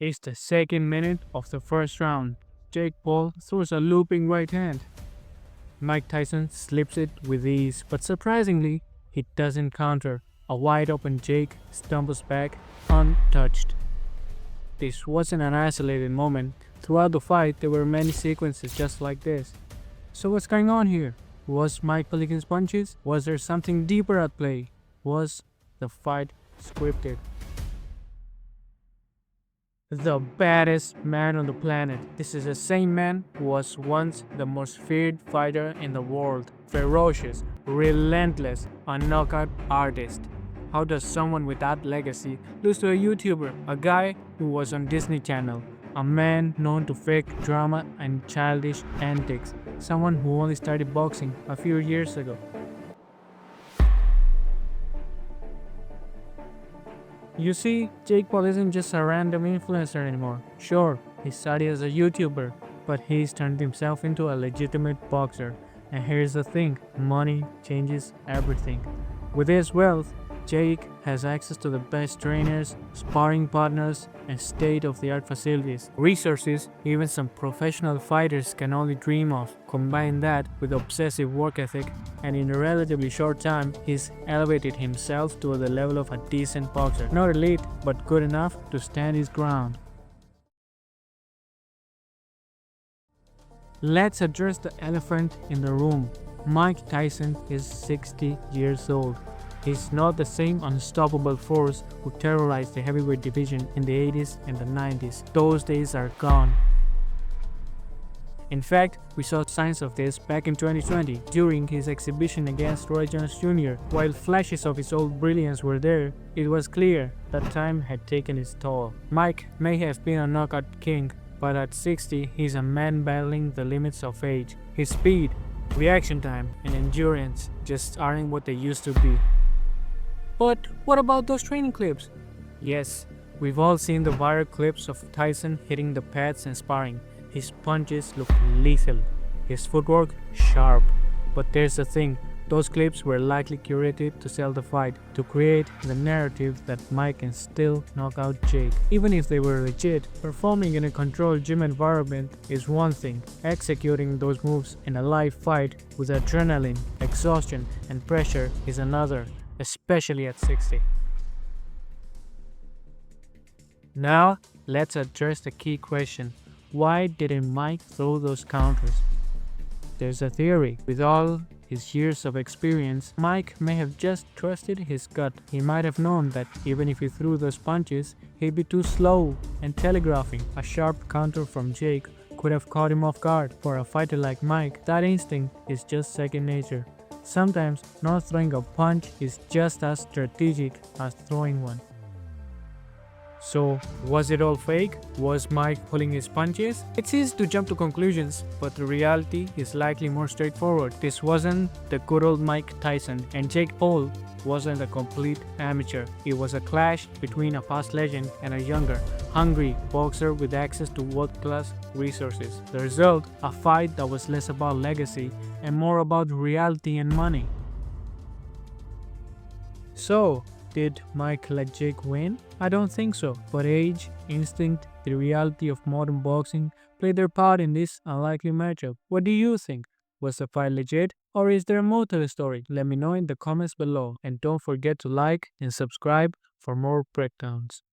It's the second minute of the first round. Jake Paul throws a looping right hand. Mike Tyson slips it with ease, but surprisingly, he doesn't counter. A wide open Jake stumbles back untouched. This wasn't an isolated moment. Throughout the fight, there were many sequences just like this. So what's going on here? Was Mike pulling his punches? Was there something deeper at play? Was the fight scripted? The baddest man on the planet. This is the same man who was once the most feared fighter in the world. Ferocious, relentless, a knockout artist. How does someone with that legacy lose to a YouTuber, a guy who was on Disney Channel, a man known to fake drama and childish antics, someone who only started boxing a few years ago? You see, Jake Paul isn't just a random influencer anymore. Sure, he started as a YouTuber, but he's turned himself into a legitimate boxer. And here's the thing, money changes everything. With his wealth, Jake has access to the best trainers, sparring partners, and state-of-the-art facilities, resources even some professional fighters can only dream of. Combine that with obsessive work ethic, and in a relatively short time, he's elevated himself to the level of a decent boxer. Not elite, but good enough to stand his ground. Let's address the elephant in the room. Mike Tyson is 60 years old. He's not the same unstoppable force who terrorized the heavyweight division in the 80s and the 90s. Those days are gone. In fact, we saw signs of this back in 2020 during his exhibition against Roy Jones Jr. While flashes of his old brilliance were there, it was clear that time had taken its toll. Mike may have been a knockout king, but at 60, he's a man battling the limits of age. His speed, reaction time, and endurance just aren't what they used to be. But what about those training clips? Yes, we've all seen the viral clips of Tyson hitting the pads and sparring. His punches look lethal, his footwork sharp. But there's the thing, those clips were likely curated to sell the fight, to create the narrative that Mike can still knock out Jake. Even if they were legit, performing in a controlled gym environment is one thing, executing those moves in a live fight with adrenaline, exhaustion, and pressure is another, especially at 60. Now, let's address the key question. Why didn't Mike throw those counters? There's a theory. With all his years of experience, Mike may have just trusted his gut. He might have known that even if he threw those punches, he'd be too slow and telegraphing. A sharp counter from Jake could have caught him off guard. For a fighter like Mike, that instinct is just second nature. Sometimes not throwing a punch is just as strategic as throwing one. So, was it all fake? Was Mike pulling his punches? It's easy to jump to conclusions, but the reality is likely more straightforward. This wasn't the good old Mike Tyson, and Jake Paul wasn't a complete amateur. It was a clash between a past legend and a younger, hungry boxer with access to world-class resources. The result, a fight that was less about legacy and more about reality and money. So, did Mike let Jake win? I don't think so, but age, instinct, the reality of modern boxing played their part in this unlikely matchup. What do you think? Was the fight legit? Or is there more to the story? Let me know in the comments below, and don't forget to like and subscribe for more breakdowns.